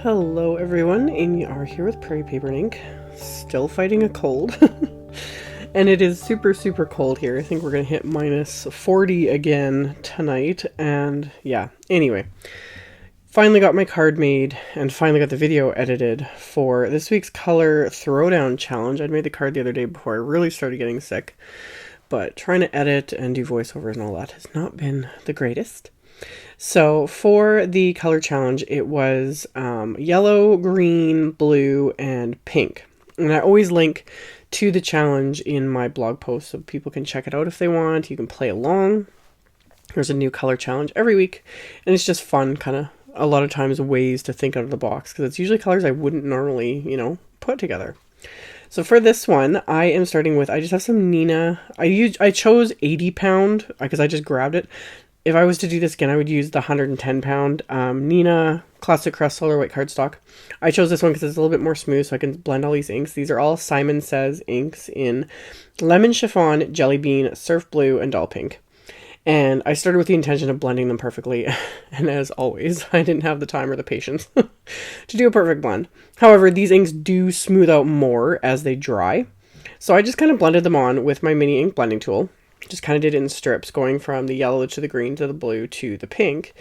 Hello everyone, AmyR here with Prairie Paper and Ink, still fighting a cold. And it is super cold here. I think we're gonna hit minus 40 again tonight, and yeah, anyway. Finally got my card made, and finally got the video edited for this week's color throwdown challenge. I'd made the card the other day before I really started getting sick, but trying to edit and do voiceovers and all that has not been the greatest. So for the color challenge, it was yellow, green, blue, and pink. And I always link to the challenge in my blog post so people can check it out if they want. You can play along. There's a new color challenge every week, and it's just fun, kind of a lot of times ways to think out of the box, because it's usually colors I wouldn't normally, put together. So for this one, I am starting with, I just have some Neenah. I chose 80 pound because I just grabbed it. If I was to do this again, I would use the 110 pound Neenah Classic Crest Solar White cardstock. I chose this one because it's a little bit more smooth, so I can blend all these inks. These are all Simon Says inks in Lemon Chiffon, Jellybean, Surf Blue, and Doll Pink. And I started with the intention of blending them perfectly, and as always, I didn't have the time or the patience to do a perfect blend. However, these inks do smooth out more as they dry, so I just kind of blended them on with my mini ink blending tool. Just kind of did it in strips, going from the yellow to the green to the blue to the pink.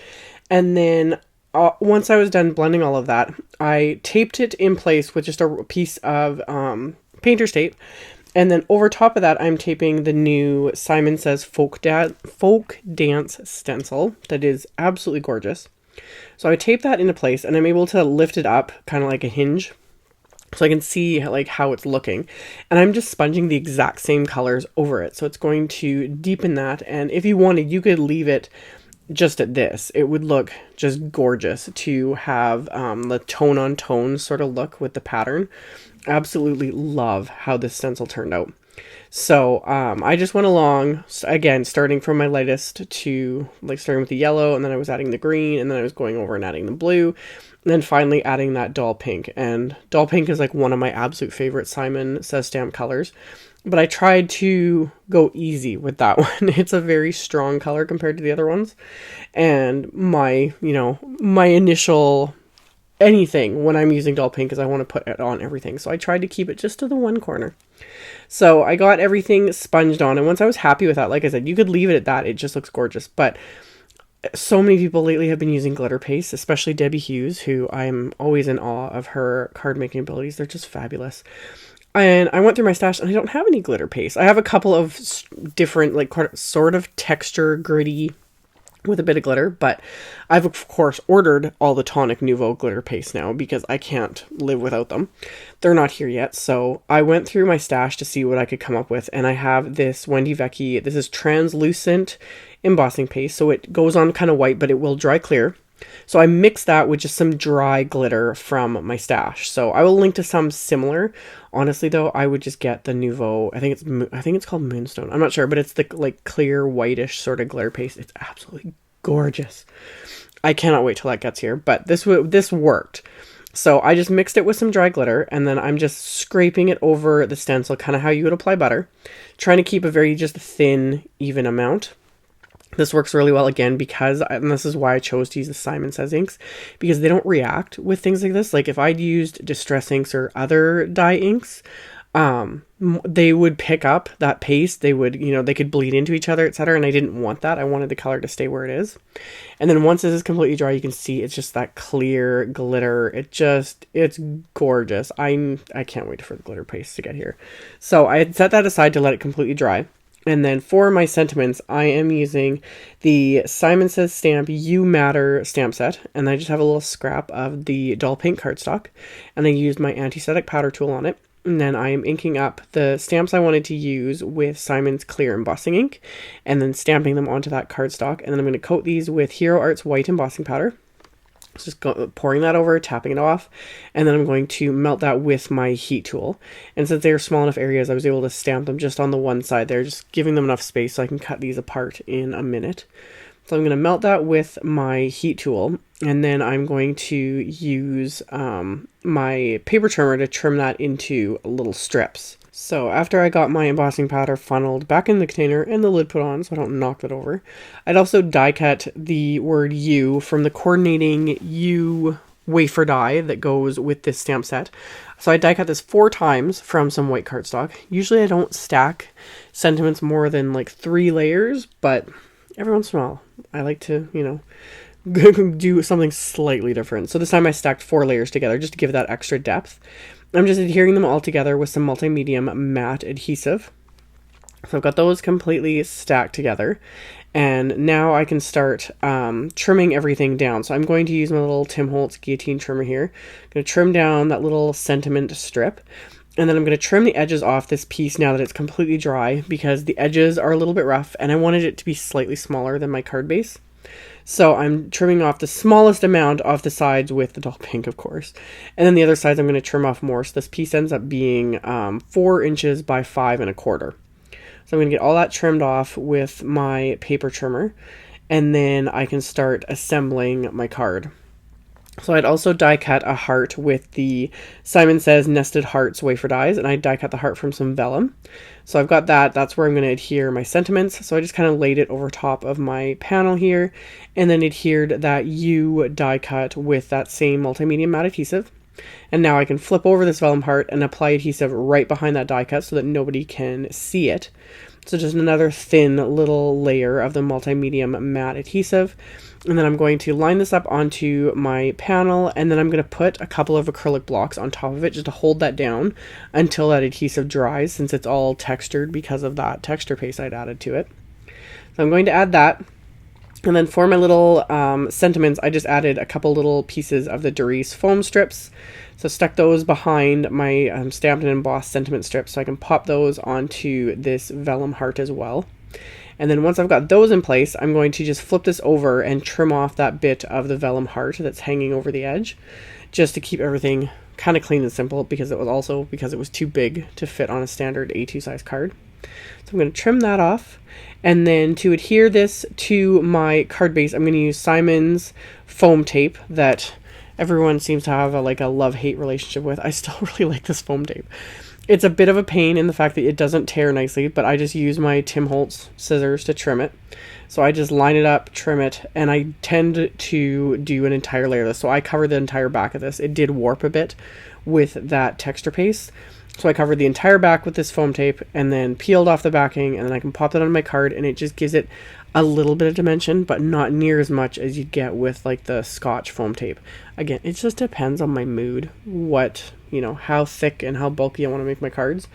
And then once I was done blending all of that, I taped it in place with just a piece of painter's tape. And then over top of that, I'm taping the new Simon Says Folk Dance stencil that is absolutely gorgeous. So I tape that into place, and I'm able to lift it up kind of like a hinge, so I can see like how it's looking. And I'm just sponging the exact same colors over it. So it's going to deepen that. And if you wanted, you could leave it just at this. It would look just gorgeous to have the tone on tone sort of look with the pattern. Absolutely love how this stencil turned out. So I just went along, again, starting from my lightest to like starting with the yellow, and then I was adding the green, and then I was going over and adding the blue, and then finally adding that Doll Pink. And Doll Pink is like one of my absolute favorite Simon Says stamp colors, but I tried to go easy with that one. It's a very strong color compared to the other ones, and my initial anything when I'm using Doll Pink is I want to put it on everything. So I tried to keep it just to the one corner. So I got everything sponged on, and once I was happy with that, like I said, you could leave it at that. It just looks gorgeous. But so many people lately have been using glitter paste, especially Debbie Hughes, who I'm always in awe of her card making abilities. They're just fabulous. And I went through my stash, and I don't have any glitter paste. I have a couple of different, like, sort of texture, gritty, with a bit of glitter, but I've of course ordered all the Tonic Nuvo glitter paste now because I can't live without them. They're not here yet, so I went through my stash to see what I could come up with, and I have this Wendy Vecchi. This is translucent embossing paste, so it goes on kind of white, but it will dry clear. So I mixed that with just some dry glitter from my stash. So I will link to some similar. Honestly though, I would just get the Nuvo. I think it's called Moonstone. I'm not sure, but it's the like clear whitish sort of glitter paste. It's absolutely gorgeous. I cannot wait till that gets here, but this worked. So I just mixed it with some dry glitter, and then I'm just scraping it over the stencil, kind of how you would apply butter, trying to keep a very just thin, even amount. This works really well again because, and this is why I chose to use the Simon Says inks, because they don't react with things like this. Like if I'd used Distress inks or other dye inks, they would pick up that paste. They would, they could bleed into each other, etc. And I didn't want that. I wanted the color to stay where it is. And then once this is completely dry, you can see it's just that clear glitter. It's gorgeous. I can't wait for the glitter paste to get here. So I had set that aside to let it completely dry. And then for my sentiments, I am using the Simon Says Stamp You Matter stamp set. And I just have a little scrap of the Doll Pink cardstock. And I used my anti-static powder tool on it. And then I am inking up the stamps I wanted to use with Simon's clear embossing ink. And then stamping them onto that cardstock. And then I'm going to coat these with Hero Art's white embossing powder. Just pouring that over, tapping it off, and then I'm going to melt that with my heat tool. And since they're small enough areas, I was able to stamp them just on the one side there, just giving them enough space so I can cut these apart in a minute. So I'm going to melt that with my heat tool, and then I'm going to use my paper trimmer to trim that into little strips. So after I got my embossing powder funneled back in the container and the lid put on so I don't knock that over, I'd also die cut the word U from the coordinating U wafer die that goes with this stamp set. So I die cut this 4 times from some white cardstock. Usually I don't stack sentiments more than like 3 layers, but every once in a while I like to, you know, do something slightly different. So this time I stacked 4 layers together just to give that extra depth. I'm just adhering them all together with some multi-medium matte adhesive. So I've got those completely stacked together, and now I can start trimming everything down. So I'm going to use my little Tim Holtz guillotine trimmer here. I'm going to trim down that little sentiment strip, and then I'm going to trim the edges off this piece now that it's completely dry, because the edges are a little bit rough and I wanted it to be slightly smaller than my card base. So I'm trimming off the smallest amount off the sides with the dull pink, of course. And then the other sides I'm going to trim off more. So this piece ends up being 4 inches by 5 1/4. So I'm going to get all that trimmed off with my paper trimmer, and then I can start assembling my card. So I'd also die cut a heart with the Simon Says Nested Hearts wafer dies, and I die cut the heart from some vellum. So I've got that. That's where I'm going to adhere my sentiments. So I just kind of laid it over top of my panel here, and then adhered that U die cut with that same multi-medium matte adhesive. And now I can flip over this vellum heart and apply adhesive right behind that die cut so that nobody can see it. So just another thin little layer of the multi-medium matte adhesive. And then I'm going to line this up onto my panel, and then I'm going to put a couple of acrylic blocks on top of it just to hold that down until that adhesive dries, since it's all textured because of that texture paste I'd added to it. So I'm going to add that. And then for my little sentiments, I just added a couple little pieces of the Doris foam strips. So stuck those behind my stamped and embossed sentiment strips so I can pop those onto this vellum heart as well. And then once I've got those in place, I'm going to just flip this over and trim off that bit of the vellum heart that's hanging over the edge, just to keep everything kind of clean and simple, because it was too big to fit on a standard A2 size card. So I'm going to trim that off. And then to adhere this to my card base, I'm going to use Simon's foam tape that everyone seems to have a love-hate relationship with. I still really like this foam tape. It's a bit of a pain in the fact that it doesn't tear nicely, but I just use my Tim Holtz scissors to trim it. So I just line it up, trim it, and I tend to do an entire layer of this. So I cover the entire back of this. It did warp a bit with that texture paste. So I covered the entire back with this foam tape and then peeled off the backing, and then I can pop that on my card, and it just gives it a little bit of dimension, but not near as much as you'd get with like the Scotch foam tape. Again, it just depends on my mood, how thick and how bulky I want to make my cards.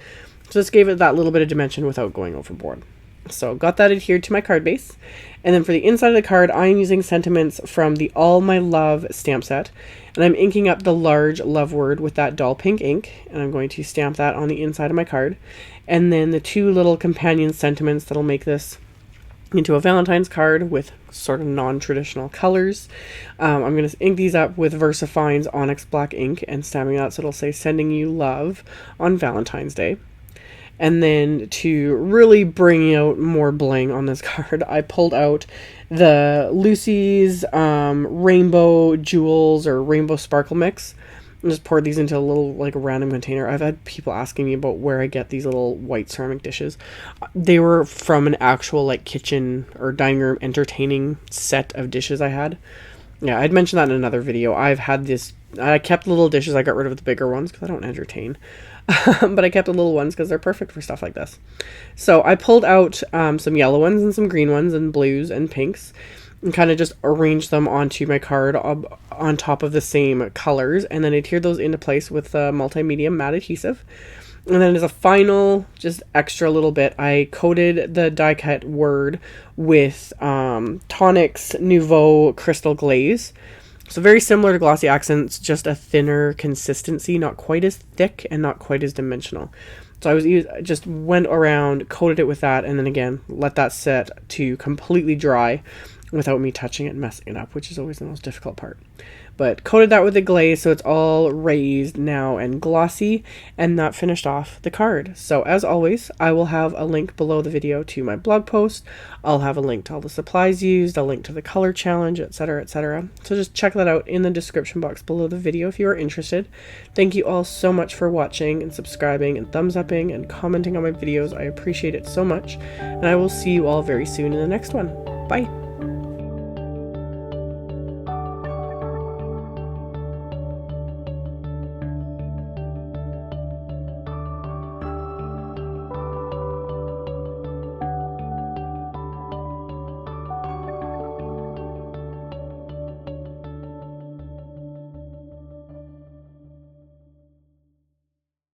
So this gave it that little bit of dimension without going overboard. So got that adhered to my card base. And then for the inside of the card, I'm using sentiments from the All My Love stamp set. And I'm inking up the large love word with that dull pink ink. And I'm going to stamp that on the inside of my card. And then the 2 little companion sentiments that'll make this into a Valentine's card with sort of non-traditional colors. I'm going to ink these up with VersaFine's Onyx Black ink and stamping that so it'll say Sending You Love on Valentine's Day. And then to really bring out more bling on this card, I pulled out the Lucy's Rainbow Jewels or Rainbow Sparkle Mix. And just poured these into a little random container. I've had people asking me about where I get these little white ceramic dishes. They were from an actual kitchen or dining room entertaining set of dishes I had. Yeah, I'd mentioned that in another video. I kept the little dishes. I got rid of the bigger ones because I don't entertain. But I kept the little ones because they're perfect for stuff like this. So I pulled out some yellow ones and some green ones and blues and pinks, and kind of just arranged them onto my card on top of the same colors, and then adhered those into place with the multi-medium matte adhesive. And then as a final, just extra little bit, I coated the die cut word with Tonic's Nuvo Crystal Glaze. So very similar to Glossy Accents, just a thinner consistency, not quite as thick and not quite as dimensional. So I just went around, coated it with that, and then again, let that set to completely dry without me touching it and messing it up, which is always the most difficult part. But coated that with the glaze so it's all raised now and glossy, and that finished off the card. So as always, I will have a link below the video to my blog post. I'll have a link to all the supplies used, a link to the color challenge, etc., etc. So just check that out in the description box below the video if you are interested. Thank you all so much for watching and subscribing and thumbs upping and commenting on my videos. I appreciate it so much, and I will see you all very soon in the next one. Bye!